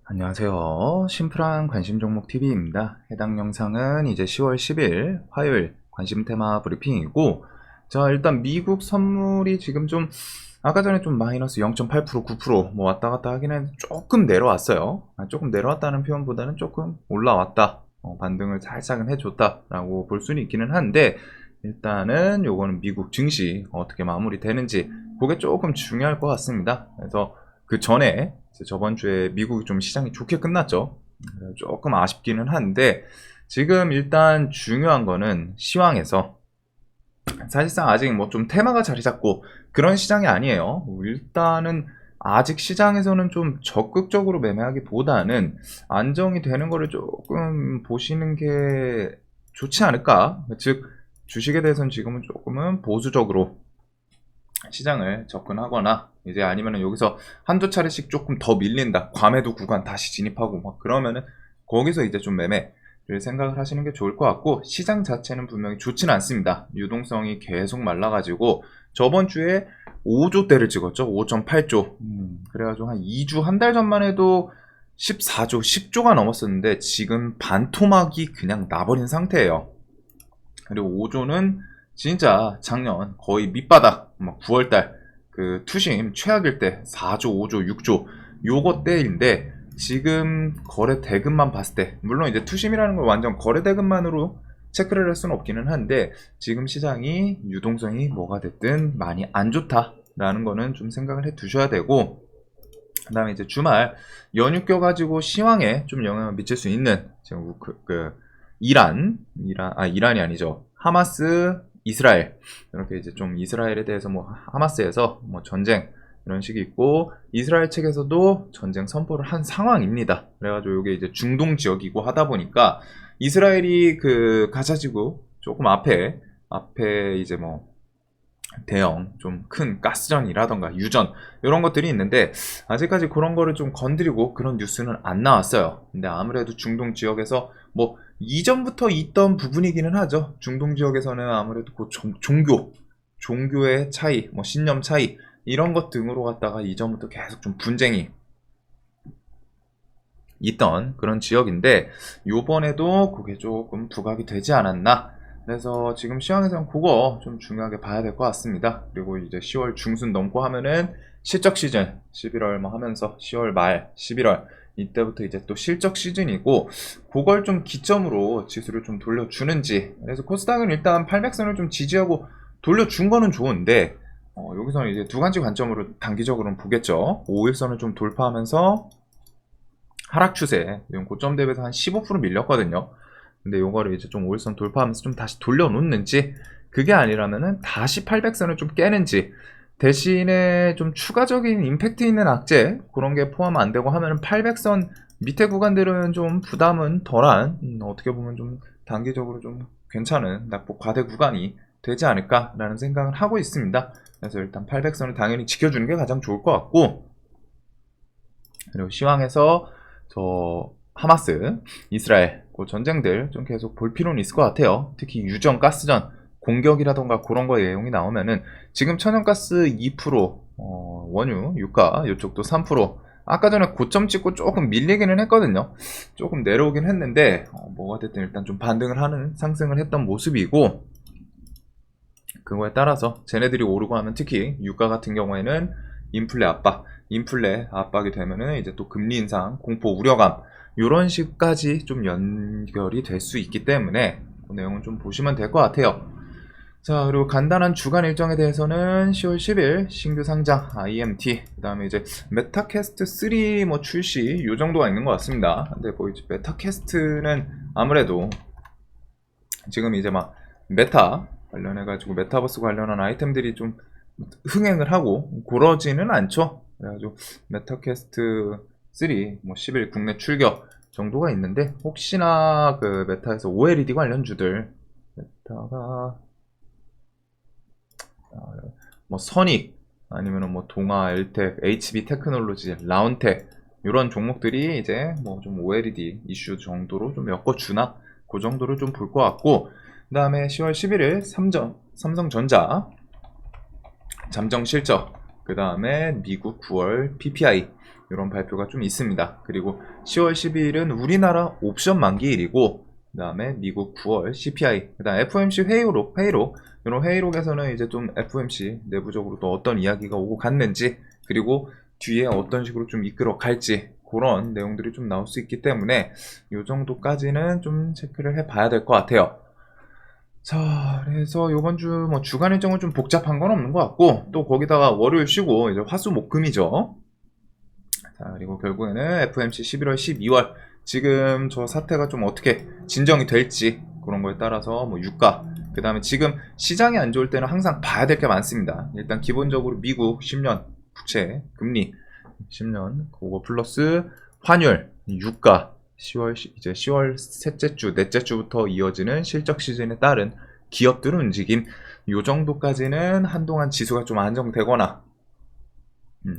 안녕하세요. 심플한 관심 종목 TV입니다. 해당 영상은 이제 10월 10일 화요일 관심 테마 브리핑이고, 자, 일단 미국 선물이 지금 좀 아까 전에 좀 마이너스 0.8% 9% 뭐 왔다 갔다 하긴 했는데 조금 내려왔어요. 조금 내려왔다는 표현보다는 조금 올라왔다. 반등을 살짝은 해줬다라고 볼 수는 있기는 한데, 일단은 요거는 미국 증시 어떻게 마무리되는지 그게 조금 중요할 것 같습니다. 그래서 그 전에 저번 주에 미국이 좀 시장이 좋게 끝났죠. 조금 아쉽기는 한데, 지금 일단 중요한 거는 시황에서 사실상 아직 뭐 좀 테마가 자리 잡고 그런 시장이 아니에요. 일단은 아직 시장에서는 좀 적극적으로 매매하기보다는 안정이 되는 거를 조금 보시는 게 좋지 않을까. 즉 주식에 대해서는 지금은 조금은 보수적으로 시장을 접근하거나, 이제 아니면은 여기서 한두 차례씩 조금 더 밀린다, 과매도 구간 다시 진입하고 막 그러면은 거기서 이제 좀 매매를 생각을 하시는 게 좋을 것 같고, 시장 자체는 분명히 좋지는 않습니다. 유동성이 계속 말라가지고 저번 주에 5조대를 찍었죠. 5.8조. 그래가지고 한 2주 한 달 전만 해도 14조 10조가 넘었었는데 지금 반토막이 그냥 나버린 상태예요. 그리고 5조는 진짜 작년 거의 밑바닥, 9월달 그 투심 최악일 때 4조, 5조, 6조 요거 때인데, 지금 거래 대금만 봤을 때, 물론 이제 투심이라는 걸 완전 거래 대금만으로 체크를 할 수는 없기는 한데, 지금 시장이 유동성이 뭐가 됐든 많이 안 좋다라는 거는 좀 생각을 해 두셔야 되고, 그 다음에 이제 주말 연휴 껴가지고 시황에 좀 영향을 미칠 수 있는 지금 이란이 아니죠. 하마스, 이스라엘. 이렇게 이제 좀 이스라엘에 대해서 뭐 하마스에서 뭐 전쟁 이런 식이 있고, 이스라엘 측에서도 전쟁 선포를 한 상황입니다. 그래가지고 이게 이제 중동 지역이고 하다 보니까 이스라엘이 그 가자지구 조금 앞에 이제 뭐 대형 좀 큰 가스전이라던가 유전 이런 것들이 있는데, 아직까지 그런 거를 좀 건드리고 그런 뉴스는 안 나왔어요. 근데 아무래도 중동 지역에서 뭐 이전부터 있던 부분이기는 하죠. 중동 지역에서는 아무래도 그 종교의 차이, 뭐 신념 차이 이런 것 등으로 갖다가 이전부터 계속 좀 분쟁이 있던 그런 지역인데, 요번에도 그게 조금 부각이 되지 않았나. 그래서 지금 시황에서는 그거 좀 중요하게 봐야 될 것 같습니다. 그리고 이제 10월 중순 넘고 하면은 실적 시즌, 11월 뭐 하면서 10월 말, 11월 이때부터 이제 또 실적 시즌이고, 그걸 좀 기점으로 지수를 좀 돌려주는지. 그래서 코스닥은 일단 800선을 좀 지지하고 돌려준 거는 좋은데, 여기서는 이제 두 가지 관점으로 단기적으로는 보겠죠. 5일선을 좀 돌파하면서 하락 추세, 고점 대비해서 한 15% 밀렸거든요. 근데 요거를 이제 좀 5일선 돌파하면서 좀 다시 돌려놓는지, 그게 아니라면은 다시 800선을 좀 깨는지, 대신에 좀 추가적인 임팩트 있는 악재 그런 게 포함 안 되고 하면은 800선 밑에 구간들은 좀 부담은 덜한, 어떻게 보면 좀 단기적으로 좀 괜찮은 낙폭 과대 구간이 되지 않을까라는 생각을 하고 있습니다. 그래서 일단 800선을 당연히 지켜주는 게 가장 좋을 것 같고, 그리고 시황에서 저 하마스, 이스라엘 그 전쟁들 좀 계속 볼 필요는 있을 것 같아요. 특히 유전, 가스전 공격이라던가 그런 거 내용이 나오면은, 지금 천연가스 2%, 원유, 유가 이쪽도 3%, 아까 전에 고점 찍고 조금 밀리기는 했거든요. 조금 내려오긴 했는데 뭐가 됐든 일단 좀 반등을 하는 상승을 했던 모습이고, 그거에 따라서 쟤네들이 오르고 하면 특히 유가 같은 경우에는 인플레 압박이 되면은 이제 또 금리 인상, 공포, 우려감 이런 식까지 좀 연결이 될 수 있기 때문에 그 내용은 좀 보시면 될 것 같아요. 자, 그리고 간단한 주간 일정에 대해서는 10월 10일 신규 상장 IMT, 그 다음에 이제 메타캐스트 3 뭐 출시 요 정도가 있는 것 같습니다. 근데 뭐 이제 메타캐스트는 아무래도 지금 이제 막 메타 관련해가지고 메타버스 관련한 아이템들이 좀 흥행을 하고 그러지는 않죠. 그래가지고 메타캐스트 3 뭐 10일 국내 출격 정도가 있는데, 혹시나 그 메타에서 OLED 관련주들, 메타가 뭐 선익 아니면은 뭐 동아, 엘텍, HB 테크놀로지, 라운텍 이런 종목들이 이제 뭐 좀 OLED 이슈 정도로 좀 엮어주나 그 정도를 좀 볼 것 같고, 그 다음에 10월 11일 삼성전자 잠정 실적, 그 다음에 미국 9월 PPI 이런 발표가 좀 있습니다. 그리고 10월 12일은 우리나라 옵션 만기일이고, 그 다음에 미국 9월 CPI, 그 다음 FOMC 회의록, 이런 회의록에서는 이제 좀 FOMC 내부적으로 또 어떤 이야기가 오고 갔는지, 그리고 뒤에 어떤 식으로 좀 이끌어 갈지, 그런 내용들이 좀 나올 수 있기 때문에 이 정도까지는 좀 체크를 해봐야 될 것 같아요. 자, 그래서 이번 주 뭐 주간 일정은 좀 복잡한 건 없는 것 같고, 또 거기다가 월요일 쉬고 이제 화수목금이죠. 자, 그리고 결국에는 FOMC 11월, 12월, 지금 저 사태가 좀 어떻게 진정이 될지 그런 거에 따라서 뭐 유가, 그 다음에 지금 시장이 안 좋을 때는 항상 봐야 될 게 많습니다. 일단 기본적으로 미국 10년 국채 금리 10년 그거 플러스 환율, 유가, 10월 셋째 주, 넷째 주부터 이어지는 실적 시즌에 따른 기업들 움직임, 요 정도까지는 한동안 지수가 좀 안정되거나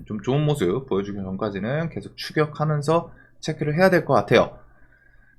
좀 좋은 모습 보여주기 전까지는 계속 추격하면서 체크를 해야 될 것 같아요.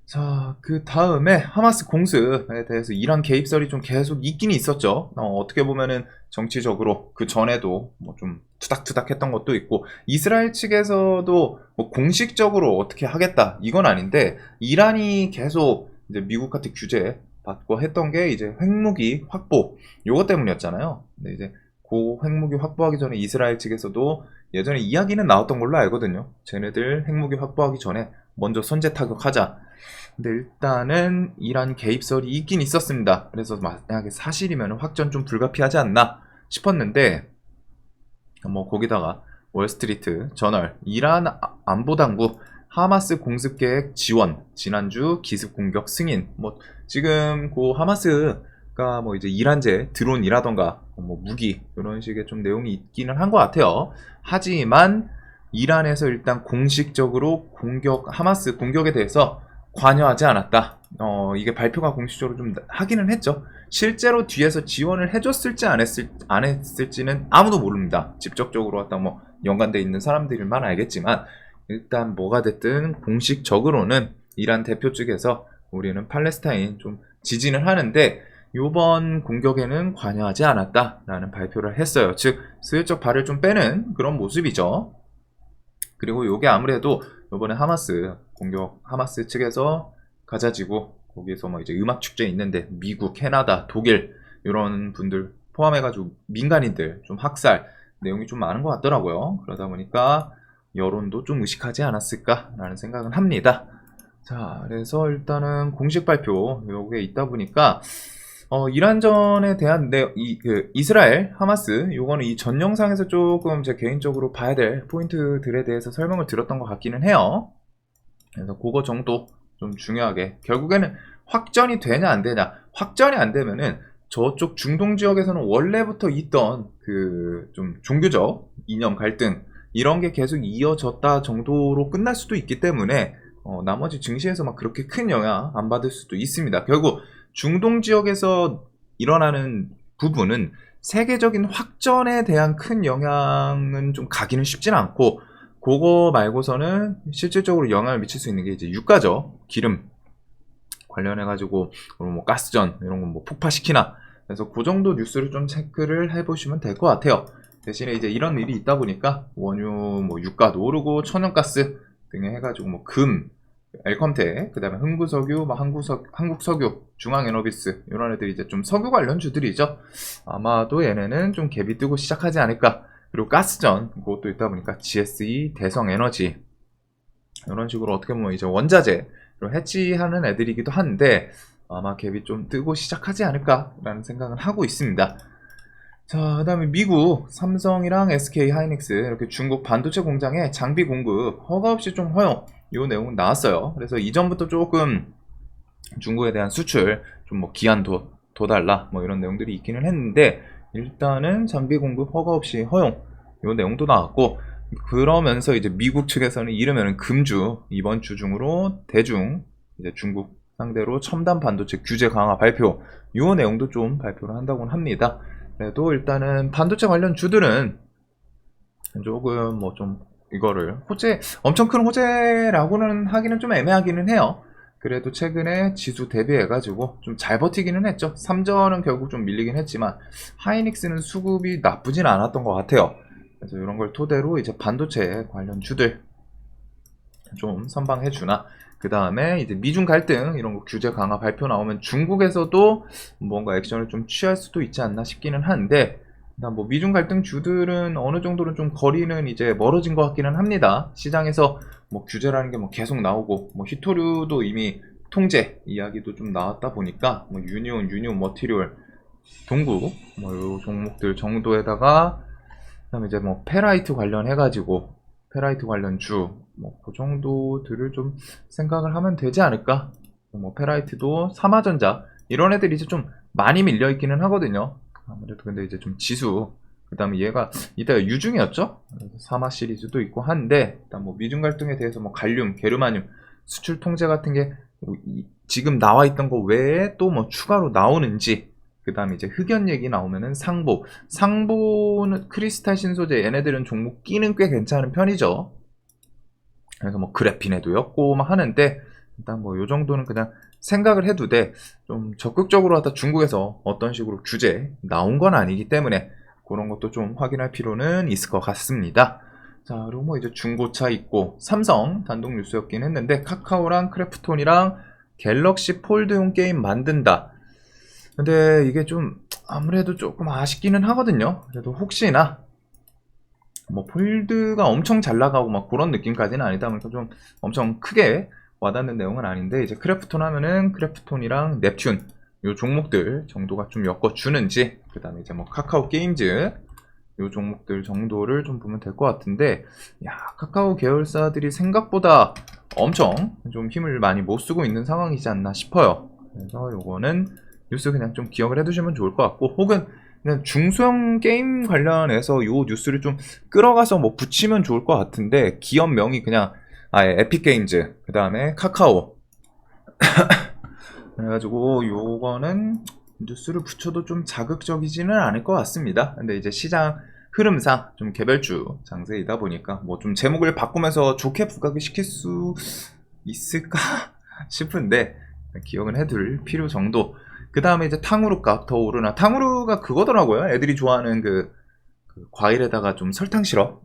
자, 그 다음에 하마스 공습에 대해서 이란 개입설이 좀 계속 있긴 있었죠. 어떻게 보면은 정치적으로 그 전에도 뭐 좀 투닥투닥 했던 것도 있고, 이스라엘 측에서도 뭐 공식적으로 어떻게 하겠다 이건 아닌데, 이란이 계속 이제 미국한테 규제 받고 했던 게 이제 핵무기 확보, 요거 때문이었잖아요. 근데 이제 그 핵무기 확보하기 전에 이스라엘 측에서도 예전에 이야기는 나왔던 걸로 알거든요. 쟤네들 핵무기 확보하기 전에 먼저 선제 타격하자. 근데 일단은 이란 개입설이 있긴 있었습니다. 그래서 만약에 사실이면 확전 좀 불가피하지 않나 싶었는데, 뭐 거기다가 월스트리트 저널, 이란 안보당국 하마스 공습 계획 지원, 지난주 기습 공격 승인, 뭐 지금 그 하마스가 뭐 이제 이란제 드론이라던가 뭐 무기 이런 식의 좀 내용이 있기는 한 것 같아요. 하지만 이란에서 일단 공식적으로 하마스 공격에 대해서 관여하지 않았다. 이게 발표가 공식적으로 좀 하기는 했죠. 실제로 뒤에서 지원을 해줬을지 안 했을지는 아무도 모릅니다. 직접적으로 왔다 뭐 연관돼 있는 사람들만 알겠지만, 일단 뭐가 됐든 공식적으로는 이란 대표 측에서 우리는 팔레스타인 좀 지지는 하는데 요번 공격에는 관여하지 않았다라는 발표를 했어요. 즉 슬쩍 발을 좀 빼는 그런 모습이죠. 그리고 요게 아무래도 요번에 하마스 공격, 하마스 측에서 가자지고 거기에서 뭐 이제 음악 축제 있는데 미국, 캐나다, 독일 이런 분들 포함해가지고 민간인들 좀 학살 내용이 좀 많은 것 같더라고요. 그러다 보니까 여론도 좀 의식하지 않았을까라는 생각은 합니다. 자, 그래서 일단은 공식 발표 요게 있다 보니까 이란전에 대한 이스라엘, 하마스, 요거는 이 전 영상에서 조금 제 개인적으로 봐야 될 포인트들에 대해서 설명을 드렸던 것 같기는 해요. 그래서 그거 정도 좀 중요하게, 결국에는 확전이 되냐 안 되냐, 확전이 안 되면은 저쪽 중동 지역에서는 원래부터 있던 그 좀 종교적 이념 갈등 이런 게 계속 이어졌다 정도로 끝날 수도 있기 때문에 나머지 증시에서 막 그렇게 큰 영향 안 받을 수도 있습니다. 결국 중동 지역에서 일어나는 부분은 세계적인 확전에 대한 큰 영향은 좀 가기는 쉽진 않고, 그거 말고서는 실질적으로 영향을 미칠 수 있는 게 이제 유가죠. 기름 관련해가지고 뭐 가스전 이런 건 뭐 폭파시키나. 그래서 그 정도 뉴스를 좀 체크를 해보시면 될 것 같아요. 대신에 이제 이런 일이 있다 보니까 원유 뭐 유가도 오르고 천연가스 등에 해가지고 뭐 금, 엘컴텍, 그 다음에 흥부석유, 뭐 한국석유, 중앙에너비스 이런 애들이 이제 좀 석유 관련 주들이죠. 아마도 얘네는 좀 갭이 뜨고 시작하지 않을까. 그리고 가스전 그것도 있다 보니까 GSE, 대성에너지 이런 식으로 어떻게 보면 이제 원자재로 해치하는 애들이기도 한데 아마 갭이 좀 뜨고 시작하지 않을까라는 생각은 하고 있습니다. 자, 그 다음에 미국 삼성이랑 SK 하이닉스 이렇게 중국 반도체 공장에 장비 공급 허가 없이 좀 허용, 이 내용은 나왔어요. 그래서 이전부터 조금 중국에 대한 수출 좀 뭐 기한 둬달라 뭐 이런 내용들이 있기는 했는데, 일단은 장비 공급 허가 없이 허용, 이 내용도 나왔고, 그러면서 이제 미국 측에서는 이르면은 금주 이번 주 중으로 대중 이제 중국 상대로 첨단 반도체 규제 강화 발표, 이 내용도 좀 발표를 한다고는 합니다. 그래도 일단은 반도체 관련 주들은 조금 뭐 좀 이거를 엄청 큰 호재라고는 하기는 좀 애매하기는 해요. 그래도 최근에 지수 대비해가지고 좀 잘 버티기는 했죠. 삼전은 결국 좀 밀리긴 했지만 하이닉스는 수급이 나쁘진 않았던 것 같아요. 그래서 이런 걸 토대로 이제 반도체 관련 주들 좀 선방해주나. 그 다음에 이제 미중 갈등 이런 거 규제 강화 발표 나오면 중국에서도 뭔가 액션을 좀 취할 수도 있지 않나 싶기는 한데, 일단 뭐 미중 갈등 주들은 어느 정도는 좀 거리는 이제 멀어진 것 같기는 합니다. 시장에서 뭐 규제라는 게 뭐 계속 나오고, 뭐 히토류도 이미 통제 이야기도 좀 나왔다 보니까 뭐 유니온 머티리얼, 동구 뭐 요 종목들 정도에다가, 그다음에 이제 뭐 페라이트 관련해가지고 페라이트 관련 주 뭐 그 정도들을 좀 생각을 하면 되지 않을까. 뭐 페라이트도 삼화전자 이런 애들이 이제 좀 많이 밀려 있기는 하거든요. 아무래도 근데 이제 좀 지수, 그다음에 얘가 이때가 유중이었죠. 삼화 시리즈도 있고 한데, 일단 뭐 미중 갈등에 대해서 뭐 갈륨, 게르마늄 수출 통제 같은 게 지금 나와 있던 거 외에 또 뭐 추가로 나오는지, 그 다음에 이제 흑연 얘기 나오면은 상보는 크리스탈 신소재 얘네들은 종목 끼는 꽤 괜찮은 편이죠. 그래서 뭐 그래핀에도 였고 막 하는데, 일단 뭐 요 정도는 그냥 생각을 해도 돼. 좀 적극적으로 하다 중국에서 어떤 식으로 규제 나온 건 아니기 때문에 그런 것도 좀 확인할 필요는 있을 것 같습니다. 자, 그리고 뭐 이제 중고차 있고, 삼성 단독 뉴스였긴 했는데 카카오랑 크래프톤이랑 갤럭시 폴드용 게임 만든다. 근데 이게 좀 아무래도 조금 아쉽기는 하거든요. 그래도 혹시나 뭐 폴드가 엄청 잘 나가고 막 그런 느낌까지는 아니다 보니까 좀 엄청 크게 와닿는 내용은 아닌데, 이제 크래프톤 하면은 크래프톤이랑 넵튠 요 종목들 정도가 좀 엮어주는지, 그 다음에 이제 뭐 카카오 게임즈 요 종목들 정도를 좀 보면 될 것 같은데, 야, 카카오 계열사들이 생각보다 엄청 좀 힘을 많이 못 쓰고 있는 상황이지 않나 싶어요. 그래서 요거는 뉴스 그냥 좀 기억을 해두시면 좋을 것 같고, 혹은 그냥 중소형 게임 관련해서 요 뉴스를 좀 끌어가서 뭐 붙이면 좋을 것 같은데, 기업명이 그냥 아예 에픽게임즈, 그 다음에 카카오 그래가지고 요거는 뉴스를 붙여도 좀 자극적이지는 않을 것 같습니다. 근데 이제 시장 흐름상 좀 개별주 장세이다 보니까 뭐 좀 제목을 바꾸면서 좋게 부각을 시킬 수 있을까 싶은데, 기억은 해둘 필요 정도. 그 다음에 이제 탕후루값 더 오르나. 탕후루가 그거더라고요. 애들이 좋아하는 그 과일에다가 좀 설탕 시럽,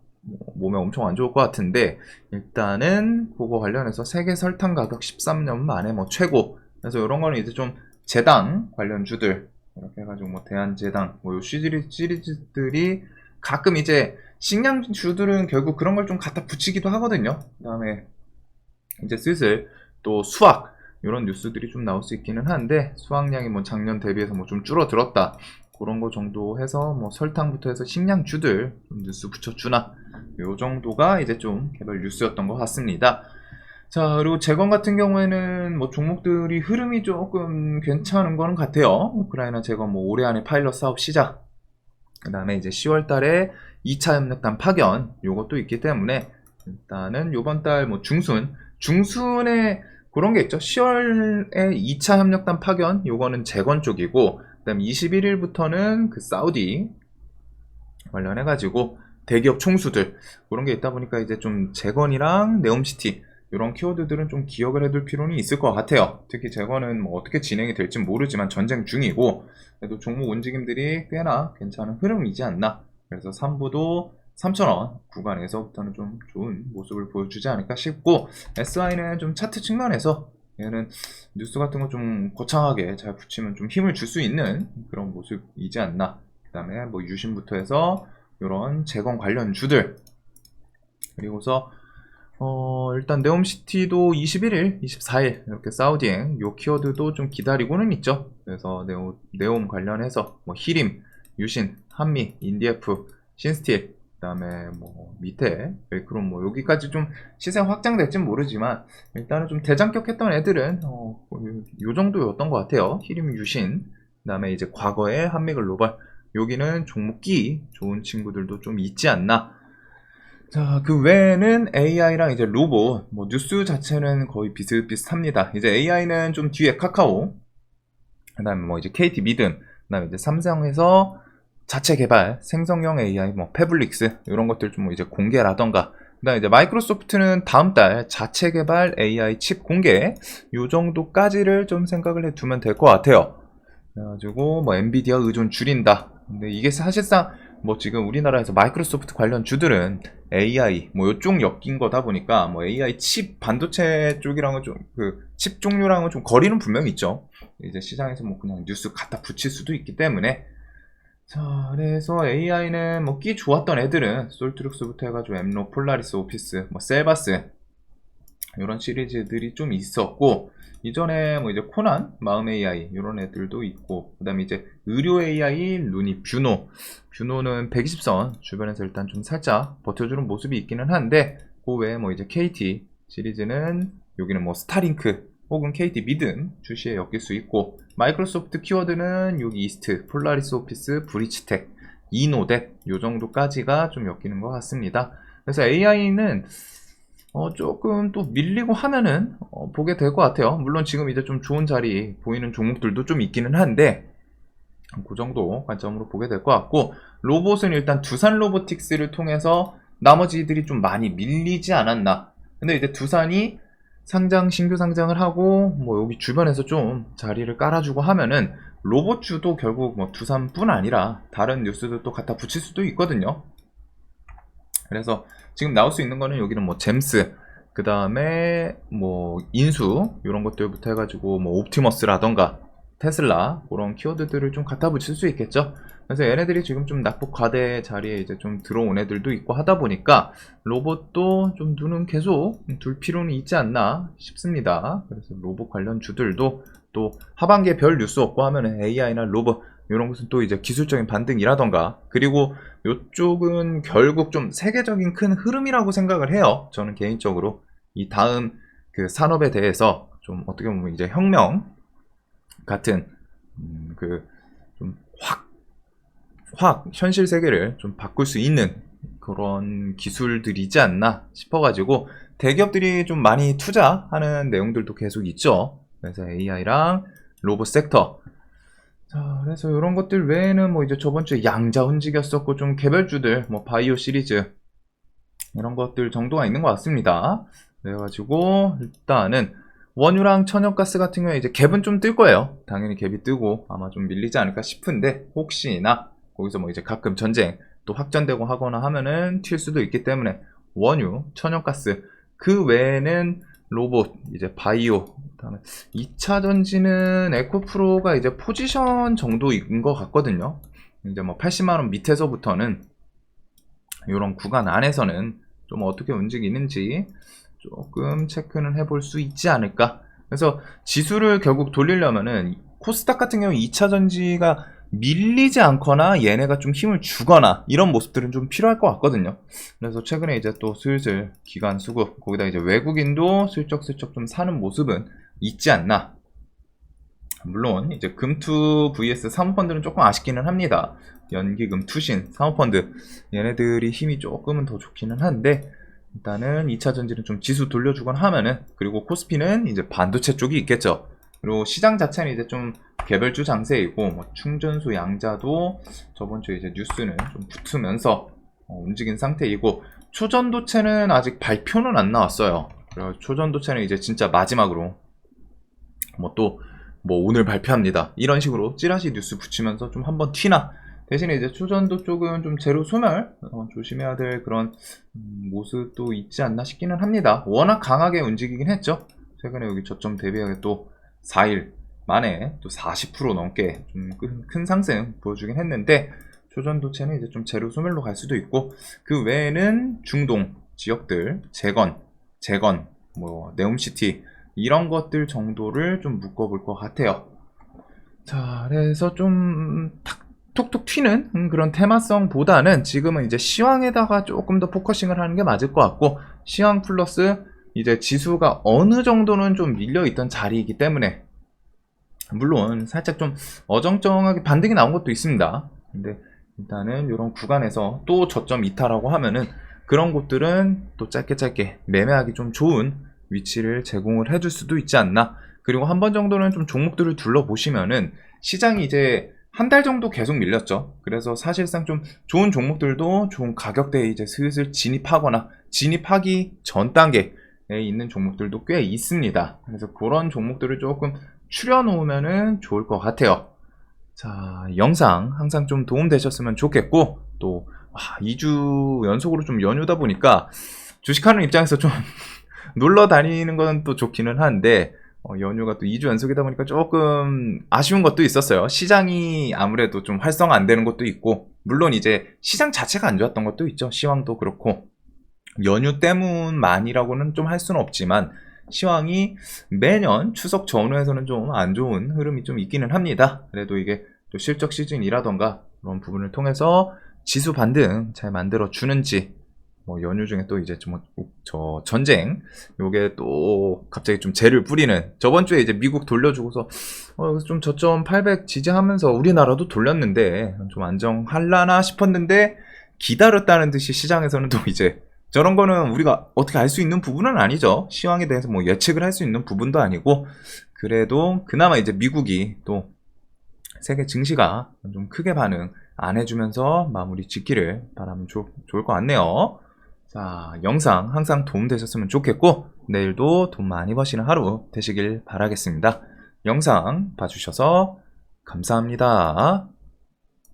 몸에 엄청 안 좋을 것 같은데, 일단은 그거 관련해서 세계 설탕 가격 13년 만에 뭐 최고. 그래서 이런 거는 이제 좀 재당 관련주들 이렇게 해가지고 뭐 대한재당 뭐 요 시리즈들이 가끔 이제 식량주들은 결국 그런 걸 좀 갖다 붙이기도 하거든요. 그 다음에 이제 슬슬 또 수학 이런 뉴스들이 좀 나올 수 있기는 한데, 수확량이 뭐 작년 대비해서 뭐 좀 줄어들었다 그런 거 정도 해서 뭐 설탕부터 해서 식량주들 좀 뉴스 붙여주나, 요 정도가 이제 좀 개별 뉴스였던 것 같습니다. 자, 그리고 재건 같은 경우에는 뭐 종목들이 흐름이 조금 괜찮은 거는 같아요. 우크라이나 재건 뭐 올해 안에 파일럿 사업 시작, 그 다음에 이제 10월 달에 2차 협력단 파견 요것도 있기 때문에, 일단은 요번 달 뭐 중순에 그런 게 있죠. 10월에 2차 협력단 파견 요거는 재건 쪽이고, 그 다음에 21일부터는 그 사우디 관련해가지고 대기업 총수들 그런 게 있다 보니까 이제 좀 재건이랑 네옴시티 이런 키워드들은 좀 기억을 해둘 필요는 있을 것 같아요. 특히 재건은 뭐 어떻게 진행이 될지 모르지만 전쟁 중이고, 그래도 종목 움직임들이 꽤나 괜찮은 흐름이지 않나. 그래서 3부도 3,000원 구간에서부터는 좀 좋은 모습을 보여주지 않을까 싶고, SI는 좀 차트 측면에서 얘는 뉴스 같은 거 좀 거창하게 잘 붙이면 좀 힘을 줄 수 있는 그런 모습이지 않나. 그 다음에 뭐 유심부터 해서 이런 재건 관련 주들, 그리고서 일단 네옴시티도 21일, 24일 이렇게 사우디행 요 키워드도 좀 기다리고는 있죠. 그래서 네옴 관련해서 뭐 히림, 유신, 한미, 인디에프, 신스틸, 그다음에 뭐 밑에 벨크론 뭐 여기까지 좀 시세 확장될진 모르지만, 일단은 좀 대장격했던 애들은 요 정도였던 것 같아요. 히림, 유신, 그다음에 이제 과거에 한미글로벌, 여기는 종목기 좋은 친구들도 좀 있지 않나. 자, 그 외에는 AI랑 이제 로봇, 뭐 뉴스 자체는 거의 비슷비슷합니다. 이제 AI는 좀 뒤에 카카오, 그 다음에 뭐 이제 KT 믿음, 그 다음에 이제 삼성에서 자체 개발, 생성형 AI, 뭐 패블릭스, 이런 것들 좀 뭐 이제 공개라던가, 그 다음에 이제 마이크로소프트는 다음 달 자체 개발 AI 칩 공개, 요 정도까지를 좀 생각을 해 두면 될 것 같아요. 그래가지고 뭐 엔비디아 의존 줄인다. 근데 이게 사실상 뭐 지금 우리나라에서 마이크로소프트 관련 주들은 AI 뭐 요쪽 엮인 거다 보니까 뭐 AI 칩 반도체 쪽이랑은 좀 그 칩 종류랑은 좀 거리는 분명히 있죠. 이제 시장에서 뭐 그냥 뉴스 갖다 붙일 수도 있기 때문에. 자, 그래서 AI는 뭐 끼 좋았던 애들은 솔트룩스부터 해가지고 엠로, 폴라리스, 오피스, 뭐 셀바스 이런 시리즈들이 좀 있었고, 이전에 뭐 이제 코난, 마음 AI 이런 애들도 있고, 그다음에 이제 의료 AI 루니, 뷰노는 120선 주변에서 일단 좀 살짝 버텨주는 모습이 있기는 한데, 그 외에 뭐 이제 KT 시리즈는 여기는 뭐 스타링크 혹은 KT 미든 주시에 엮일 수 있고, 마이크로소프트 키워드는 여기 이스트, 폴라리스 오피스, 브리치텍, 이노댓 요 정도까지가 좀 엮이는 것 같습니다. 그래서 AI는 조금 또 밀리고 하면은 보게 될 것 같아요. 물론 지금 이제 좀 좋은 자리 보이는 종목들도 좀 있기는 한데, 그 정도 관점으로 보게 될 것 같고, 로봇은 일단 두산 로보틱스를 통해서 나머지들이 좀 많이 밀리지 않았나. 근데 이제 두산이 신규 상장을 하고 뭐 여기 주변에서 좀 자리를 깔아주고 하면은 로봇주도 결국 뭐 두산뿐 아니라 다른 뉴스도 또 갖다 붙일 수도 있거든요. 그래서 지금 나올 수 있는 거는 여기는 뭐 잼스, 그 다음에 뭐 인수 이런 것들부터 해가지고 뭐 옵티머스라던가 테슬라 그런 키워드들을 좀 갖다 붙일 수 있겠죠. 그래서 얘네들이 지금 좀 낙폭 과대 자리에 이제 좀 들어온 애들도 있고 하다 보니까 로봇도 좀 눈은 계속 둘 필요는 있지 않나 싶습니다. 그래서 로봇 관련 주들도 또 하반기에 별 뉴스 없고 하면은 AI나 로봇 이런 것은 또 이제 기술적인 반등이라던가, 그리고 이쪽은 결국 좀 세계적인 큰 흐름이라고 생각을 해요. 저는 개인적으로 이 다음 그 산업에 대해서 좀 어떻게 보면 이제 혁명 같은 그 좀 확 현실 세계를 좀 바꿀 수 있는 그런 기술들이지 않나 싶어가지고 대기업들이 좀 많이 투자하는 내용들도 계속 있죠. 그래서 AI랑 로봇 섹터. 자, 그래서 이런 것들 외에는 뭐 이제 저번 주에 양자 움직였었고 좀 개별주들 뭐 바이오 시리즈 이런 것들 정도가 있는 것 같습니다. 그래가지고 일단은 원유랑 천연가스 같은 경우에 이제 갭은 좀 뜰 거예요. 당연히 갭이 뜨고 아마 좀 밀리지 않을까 싶은데, 혹시나 거기서 뭐 이제 가끔 전쟁 또 확전되고 하거나 하면은 튈 수도 있기 때문에 원유, 천연가스, 그 외에는 로봇, 이제 바이오, 그다음에 2차 전지는 에코프로가 이제 포지션 정도인 것 같거든요. 이제 뭐 80만원 밑에서부터는 이런 구간 안에서는 좀 어떻게 움직이는지 조금 체크는 해볼 수 있지 않을까. 그래서 지수를 결국 돌리려면은 코스닥 같은 경우 2차 전지가 밀리지 않거나 얘네가 좀 힘을 주거나 이런 모습들은 좀 필요할 것 같거든요. 그래서 최근에 이제 또 슬슬 기관 수급, 거기다 이제 외국인도 슬쩍슬쩍 좀 사는 모습은 있지 않나. 물론 이제 금투 vs 사모펀드는 조금 아쉽기는 합니다. 연기금, 투신, 사모펀드 얘네들이 힘이 조금은 더 좋기는 한데, 일단은 2차 전지는 좀 지수 돌려주거나 하면은, 그리고 코스피는 이제 반도체 쪽이 있겠죠. 그리고 시장 자체는 이제 좀 개별주 장세이고, 뭐 충전소 양자도 저번 주에 이제 뉴스는 좀 붙으면서 움직인 상태이고, 초전도체는 아직 발표는 안 나왔어요. 그래서 초전도체는 이제 진짜 마지막으로 뭐 오늘 발표합니다 이런 식으로 찌라시 뉴스 붙이면서 좀 한번 튀나. 대신에 이제 초전도 쪽은 좀 제로 소멸 조심해야 될 그런 모습도 있지 않나 싶기는 합니다. 워낙 강하게 움직이긴 했죠. 최근에 여기 저점 대비하게 또 4일 만에 또 40% 넘게 좀 큰 상승 보여주긴 했는데, 초전도체는 이제 좀 제로 소멸로 갈 수도 있고, 그 외에는 중동 지역들 재건 뭐 네옴시티 이런 것들 정도를 좀 묶어볼 것 같아요. 자, 그래서 좀 톡톡 튀는 그런 테마성보다는 지금은 이제 시황에다가 조금 더 포커싱을 하는 게 맞을 것 같고, 시황 플러스 이제 지수가 어느 정도는 좀 밀려있던 자리이기 때문에, 물론 살짝 좀 어정쩡하게 반등이 나온 것도 있습니다. 근데 일단은 이런 구간에서 또 저점 이탈하고 하면은 그런 곳들은 또 짧게 매매하기 좀 좋은 위치를 제공을 해줄 수도 있지 않나. 그리고 한 번 정도는 좀 종목들을 둘러보시면은 시장이 이제 한 달 정도 계속 밀렸죠. 그래서 사실상 좀 좋은 종목들도 좋은 가격대에 이제 슬슬 진입하거나 진입하기 전 단계에 있는 종목들도 꽤 있습니다. 그래서 그런 종목들을 조금 추려놓으면은 좋을 것 같아요. 자, 영상 항상 좀 도움되셨으면 좋겠고, 또 2주 연속으로 좀 연휴다 보니까 주식하는 입장에서 좀 놀러 다니는 건 또 좋기는 한데 연휴가 또 2주 연속이다 보니까 조금 아쉬운 것도 있었어요. 시장이 아무래도 좀 활성화 안 되는 것도 있고, 물론 이제 시장 자체가 안 좋았던 것도 있죠. 시황도 그렇고 연휴 때문만이라고는 좀 할 수는 없지만 시황이 매년 추석 전후에서는 좀 안 좋은 흐름이 좀 있기는 합니다. 그래도 이게 또 실적 시즌이라던가 그런 부분을 통해서 지수 반등 잘 만들어 주는지, 뭐 연휴 중에 또 이제 저 전쟁 요게 또 갑자기 좀 재를 뿌리는, 저번 주에 이제 미국 돌려주고서 여기서 좀 저점 800 지지하면서 우리나라도 돌렸는데 좀 안정할라나 싶었는데, 기다렸다는 듯이 시장에서는 또 이제 저런 거는 우리가 어떻게 알 수 있는 부분은 아니죠. 시황에 대해서 뭐 예측을 할 수 있는 부분도 아니고, 그래도 그나마 이제 미국이 또 세계 증시가 좀 크게 반응 안 해주면서 마무리 짓기를 바라면 좋을 것 같네요. 자, 영상 항상 도움되셨으면 좋겠고, 내일도 돈 많이 버시는 하루 되시길 바라겠습니다. 영상 봐주셔서 감사합니다.